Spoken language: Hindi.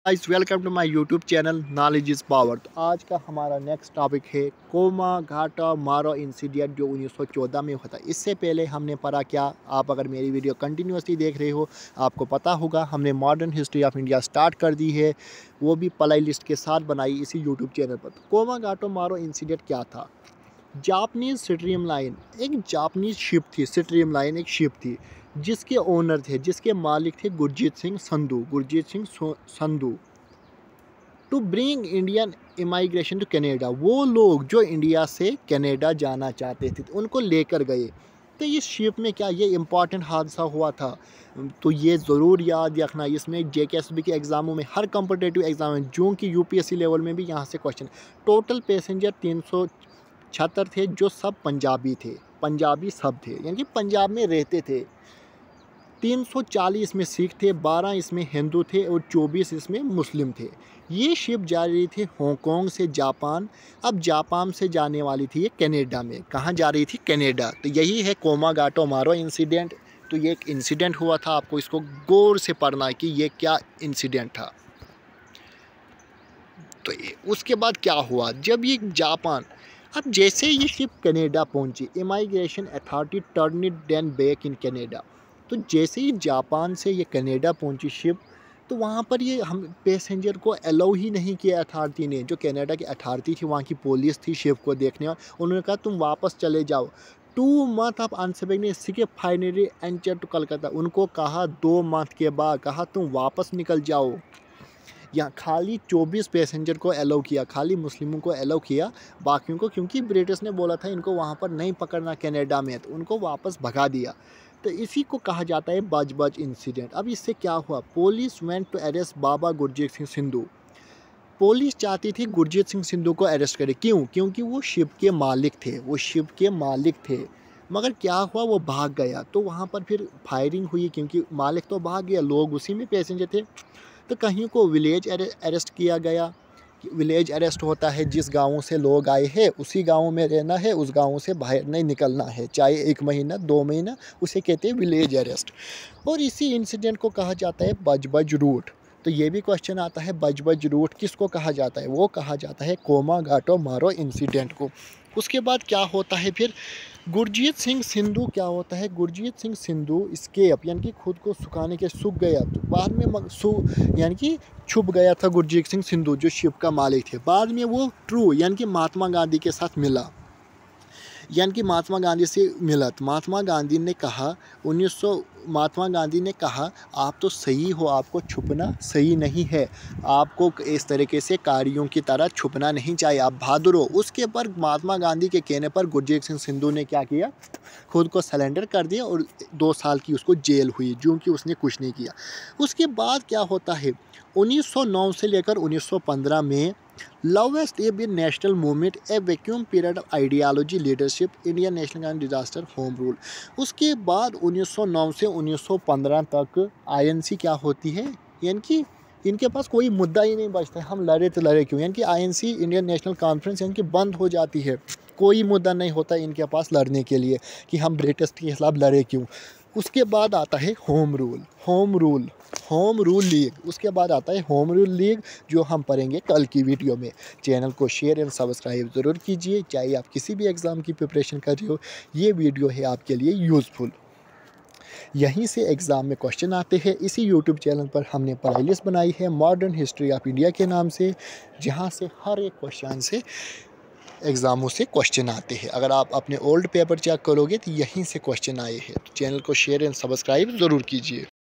Guys welcome to my YouTube channel knowledge is power. तो आज का हमारा नेक्स्ट टॉपिक है कोमाघाटा मारो इंसिडेंट जो 1914 में हुआ था। इससे पहले हमने पढ़ा क्या, आप अगर मेरी वीडियो कंटिन्यूसली देख रहे हो आपको पता होगा हमने modern history of India start कर दी है, वो भी प्ले लिस्ट के साथ बनाई इसी यूट्यूब चैनल पर। तो कोमाघाटा मारो इंसिडेंट क्या था? जापनीज़ स्ट्रीम लाइन, एक जापनीज़ शिप थी, स्ट्रीम लाइन एक शिप थी जिसके ओनर थे, जिसके मालिक थे Gurjit Singh Sandhu to bring Indian immigration to Canada. वो लोग जो इंडिया से कनाडा जाना चाहते थे उनको लेकर गए। तो इस शिप में क्या ये इम्पॉर्टेंट हादसा हुआ था, तो ये ज़रूर याद रखना। इसमें जेकेएसबी के एग्ज़ामों में, हर कॉम्पिटिटिव एग्ज़ाम में, जो कि यूपीएससी लेवल में भी यहाँ से क्वेश्चन। टोटल पैसेंजर 376 थे, जो सब पंजाबी थे, पंजाबी सब थे, यानी कि पंजाब में रहते थे। 340 इसमें सिख थे, 12 इसमें हिंदू थे और 24 इसमें मुस्लिम थे। ये शिप जा रही थी हांगकांग से जापान। अब जापान से जाने वाली थी ये कनाडा में। कहाँ जा रही थी? कनाडा। तो यही है कोमाघाटा मारो इंसिडेंट। तो ये एक इंसिडेंट हुआ था, आपको इसको गौर से पढ़ना है कि ये क्या इंसिडेंट था। तो उसके बाद क्या हुआ, जब ये जापान, अब जैसे ये शिप कनाडा पहुंची, immigration authority turn it then back in Canada. तो जैसे ही जापान से ये कनाडा पहुंची शिप, तो वहाँ पर ये हम पैसेंजर को अलाउ ही नहीं किया अथॉरिटी ने। जो कनाडा की अथॉरिटी थी, वहाँ की पुलिस थी शिप को देखने वाली, उन्होंने कहा तुम वापस चले जाओ। 2 मंथ ऑफ अनसर्विंग के फाइनली एंटर टू कलकत्ता। उनको कहा 2 मंथ के बाद कहा तुम वापस निकल जाओ। यहाँ खाली 24 पैसेंजर को अलाउ किया, खाली मुस्लिमों को अलाउ किया, बाकियों को, क्योंकि ब्रिटिश ने बोला था इनको वहाँ पर नहीं पकड़ना कनाडा में, तो उनको वापस भगा दिया। तो इसी को कहा जाता है बज इंसिडेंट। अब इससे क्या हुआ, police went to arrest Baba Gurjit Singh Sindhu. Police चाहती थी गुरजीत सिंह सिंधु को अरेस्ट करे। क्यों? क्योंकि वो शिप के मालिक थे, वो शिप के मालिक थे। मगर क्या हुआ, वो भाग गया। तो वहाँ पर फिर फायरिंग हुई, क्योंकि मालिक तो भाग गया, लोग उसी में पैसेंजर थे। तो कहीं को विलेज अरेस्ट किया गया। विलेज अरेस्ट होता है, जिस गाँव से लोग आए हैं उसी गाँव में रहना है, उस गाँव से बाहर नहीं निकलना है, चाहे 1 महीना 2 महीना, उसे कहते हैं विलेज अरेस्ट। और इसी इंसिडेंट को कहा जाता है बज रूट। तो ये भी क्वेश्चन आता है, बज रूट किसको कहा जाता है? वो कहा जाता है कोमाघाटा मारो इंसिडेंट को। उसके बाद क्या होता है फिर, गुरजीत सिंह सिंधु क्या होता है, गुरजीत सिंह सिंधु स्केप, यानी कि खुद को सुखाने के सूख गया। तो बाद में यानी कि छुप गया था गुरजीत सिंह सिंधु, जो शिप का मालिक थे। बाद में वो ट्रू यानी कि महात्मा गांधी के साथ मिला, यानी कि महात्मा गांधी से मिला। तो महात्मा गांधी ने कहा महात्मा गांधी ने कहा आप तो सही हो, आपको छुपना सही नहीं है, आपको इस तरीके से कार्यों की तरह छुपना नहीं चाहिए, आप बहादुर हो। उसके पर महात्मा गांधी के कहने पर गुरजीत सिंह सिंधु ने क्या किया, खुद को सरेंडर कर दिया और 2 साल की उसको जेल हुई, जो कि उसने कुछ नहीं किया। उसके बाद क्या होता है, 1909 से लेकर 1915 में lowest ebb in national movement, a vacuum period of ideology, leadership, Indian national and disaster, home rule। उसके बाद 1909 से 1915 तक आईएनसी क्या होती है, यानी कि इनके पास कोई मुद्दा ही नहीं बचता है, हम लड़े तो लड़े क्यों, यानी कि आईएनसी इंडियन नेशनल कॉन्फ्रेंस यानी कि बंद हो जाती है। कोई मुद्दा नहीं होता इनके पास लड़ने के लिए कि हम ब्रिटिश के खिलाफ लड़े क्यों। उसके बाद आता है होम रूल लीग। उसके बाद आता है होम रूल लीग, जो हम पढ़ेंगे कल की वीडियो में। चैनल को शेयर एंड सब्सक्राइब ज़रूर कीजिए, चाहे आप किसी भी एग्ज़ाम की प्रिपरेशन कर रहे हो, ये वीडियो है आपके लिए यूज़फुल। यहीं से एग्ज़ाम में क्वेश्चन आते हैं। इसी यूट्यूब चैनल पर हमने प्ले लिस्ट बनाई है मॉडर्न हिस्ट्री ऑफ इंडिया के नाम से, जहाँ से हर एक क्वेश्चन से एग्ज़ामों से क्वेश्चन आते हैं। अगर आप अपने ओल्ड पेपर चेक करोगे तो यहीं से क्वेश्चन आए हैं। तो चैनल को शेयर एंड सब्सक्राइब ज़रूर कीजिए।